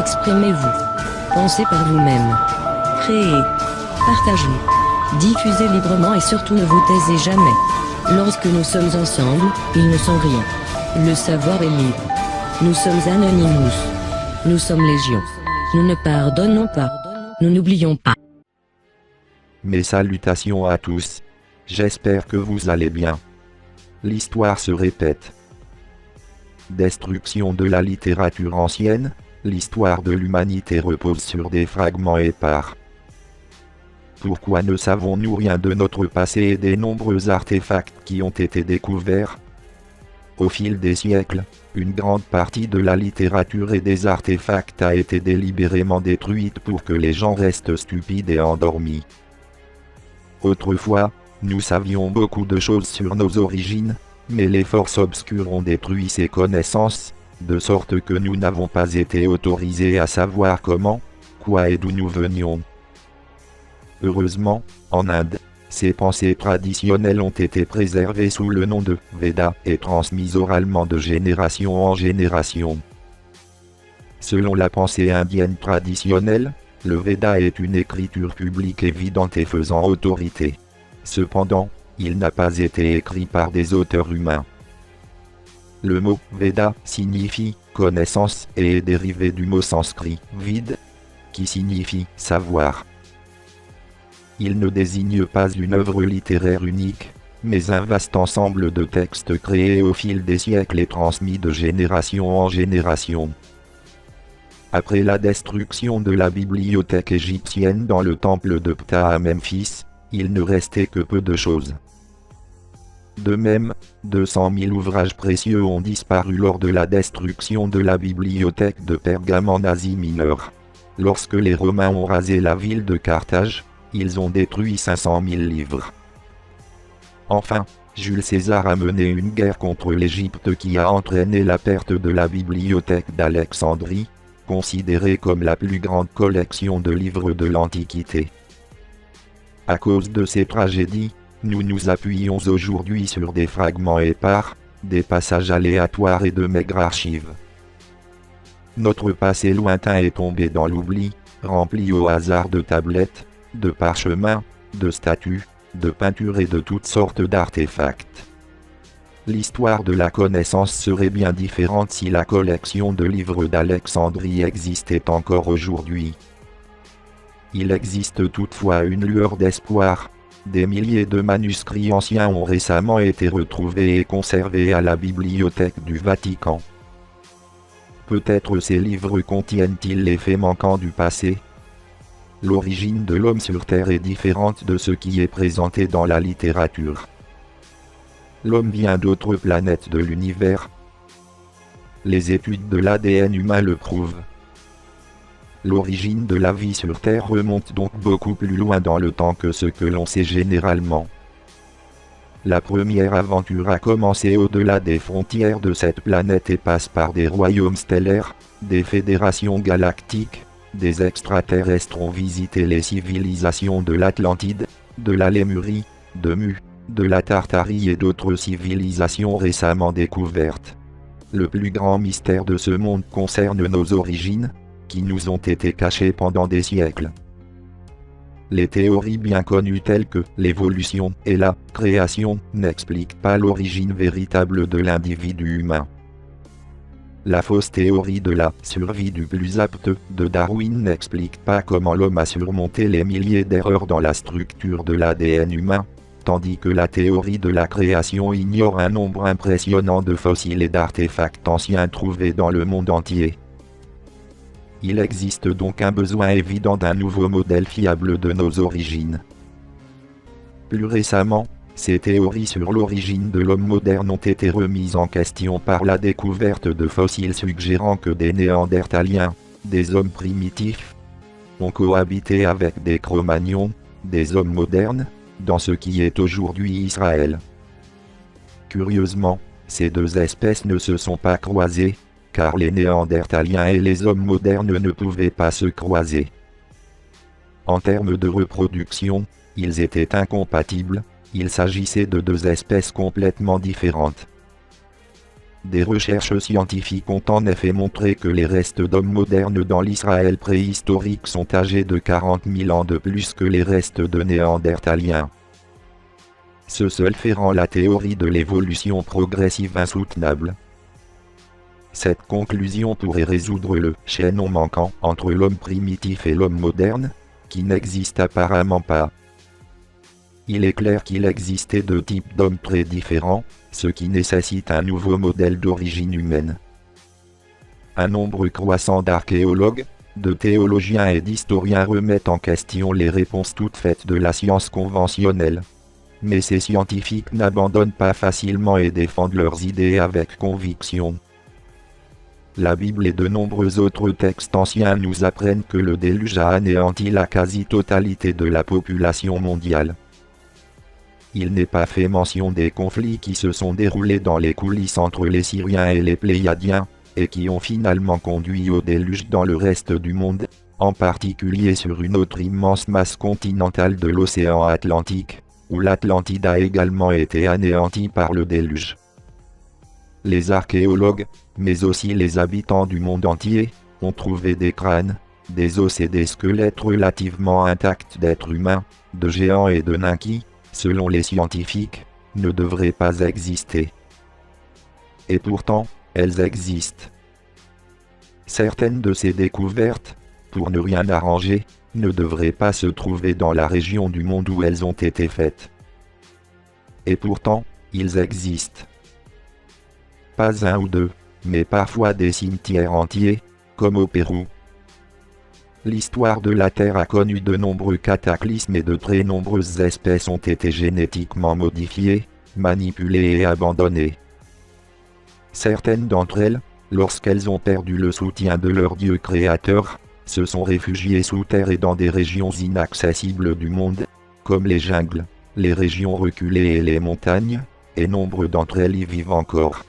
Exprimez-vous. Pensez par vous-même. Créez. Partagez. Diffusez librement et surtout ne vous taisez jamais. Lorsque nous sommes ensemble, ils ne sont rien. Le savoir est libre. Nous sommes Anonymous. Nous sommes Légion. Nous ne pardonnons pas. Nous n'oublions pas. Mes salutations à tous. J'espère que vous allez bien. L'histoire se répète. Destruction de la littérature ancienne, l'histoire de l'humanité repose sur des fragments épars. Pourquoi ne savons-nous rien de notre passé et des nombreux artefacts qui ont été découverts? Au fil des siècles, une grande partie de la littérature et des artefacts a été délibérément détruite pour que les gens restent stupides et endormis. Autrefois, nous savions beaucoup de choses sur nos origines, mais les forces obscures ont détruit ces connaissances, de sorte que nous n'avons pas été autorisés à savoir comment, quoi et d'où nous venions. Heureusement, en Inde, ces pensées traditionnelles ont été préservées sous le nom de Védas et transmises oralement de génération en génération. Selon la pensée indienne traditionnelle, le Veda est une écriture publique évidente et faisant autorité. Cependant, il n'a pas été écrit par des auteurs humains. Le mot Veda signifie connaissance et est dérivé du mot sanskrit vide, qui signifie savoir. Il ne désigne pas une œuvre littéraire unique, mais un vaste ensemble de textes créés au fil des siècles et transmis de génération en génération. Après la destruction de la bibliothèque égyptienne dans le temple de Ptah à Memphis, il ne restait que peu de choses. De même, 200 000 ouvrages précieux ont disparu lors de la destruction de la bibliothèque de Pergame en Asie mineure. Lorsque les Romains ont rasé la ville de Carthage, ils ont détruit 500 000 livres. Enfin, Jules César a mené une guerre contre l'Égypte qui a entraîné la perte de la bibliothèque d'Alexandrie, considérée comme la plus grande collection de livres de l'Antiquité. À cause de ces tragédies, nous nous appuyons aujourd'hui sur des fragments épars, des passages aléatoires et de maigres archives. Notre passé lointain est tombé dans l'oubli, rempli au hasard de tablettes, de parchemins, de statues, de peintures et de toutes sortes d'artefacts. L'histoire de la connaissance serait bien différente si la collection de livres d'Alexandrie existait encore aujourd'hui. Il existe toutefois une lueur d'espoir. Des milliers de manuscrits anciens ont récemment été retrouvés et conservés à la bibliothèque du Vatican. Peut-être ces livres contiennent-ils les faits manquants du passé? L'origine de l'homme sur Terre est différente de ce qui est présenté dans la littérature. L'homme vient d'autres planètes de l'univers. Les études de l'ADN humain le prouvent. L'origine de la vie sur Terre remonte donc beaucoup plus loin dans le temps que ce que l'on sait généralement. La première aventure a commencé au-delà des frontières de cette planète et passe par des royaumes stellaires, des fédérations galactiques. Des extraterrestres ont visité les civilisations de l'Atlantide, de la Lémurie, de Mu, de la Tartarie et d'autres civilisations récemment découvertes. Le plus grand mystère de ce monde concerne nos origines, qui nous ont été cachées pendant des siècles. Les théories bien connues telles que l'évolution et la création n'expliquent pas l'origine véritable de l'individu humain. La fausse théorie de la survie du plus apte de Darwin n'explique pas comment l'homme a surmonté les milliers d'erreurs dans la structure de l'ADN humain, tandis que la théorie de la création ignore un nombre impressionnant de fossiles et d'artefacts anciens trouvés dans le monde entier. Il existe donc un besoin évident d'un nouveau modèle fiable de nos origines. Plus récemment, ces théories sur l'origine de l'homme moderne ont été remises en question par la découverte de fossiles suggérant que des Néandertaliens, des hommes primitifs, ont cohabité avec des Cro-Magnons, des hommes modernes, dans ce qui est aujourd'hui Israël. Curieusement, ces deux espèces ne se sont pas croisées, car les Néandertaliens et les hommes modernes ne pouvaient pas se croiser. En termes de reproduction, ils étaient incompatibles. Il s'agissait de deux espèces complètement différentes. Des recherches scientifiques ont en effet montré que les restes d'hommes modernes dans l'Israël préhistorique sont âgés de 40 000 ans de plus que les restes de Néandertaliens. Ce seul fait rend la théorie de l'évolution progressive insoutenable. Cette conclusion pourrait résoudre le chaînon manquant entre l'homme primitif et l'homme moderne, qui n'existe apparemment pas. Il est clair qu'il existait deux types d'hommes très différents, ce qui nécessite un nouveau modèle d'origine humaine. Un nombre croissant d'archéologues, de théologiens et d'historiens remettent en question les réponses toutes faites de la science conventionnelle. Mais ces scientifiques n'abandonnent pas facilement et défendent leurs idées avec conviction. La Bible et de nombreux autres textes anciens nous apprennent que le déluge a anéanti la quasi-totalité de la population mondiale. Il n'est pas fait mention des conflits qui se sont déroulés dans les coulisses entre les Syriens et les Pléiadiens, et qui ont finalement conduit au déluge dans le reste du monde, en particulier sur une autre immense masse continentale de l'océan Atlantique, où l'Atlantide a également été anéantie par le déluge. Les archéologues, mais aussi les habitants du monde entier, ont trouvé des crânes, des os et des squelettes relativement intacts d'êtres humains, de géants et de nains qui, selon les scientifiques, ne devraient pas exister. Et pourtant, elles existent. Certaines de ces découvertes, pour ne rien arranger, ne devraient pas se trouver dans la région du monde où elles ont été faites. Et pourtant, ils existent. Pas un ou deux, mais parfois des cimetières entiers, comme au Pérou. L'histoire de la Terre a connu de nombreux cataclysmes et de très nombreuses espèces ont été génétiquement modifiées, manipulées et abandonnées. Certaines d'entre elles, lorsqu'elles ont perdu le soutien de leur Dieu créateur, se sont réfugiées sous terre et dans des régions inaccessibles du monde, comme les jungles, les régions reculées et les montagnes, et nombre d'entre elles y vivent encore.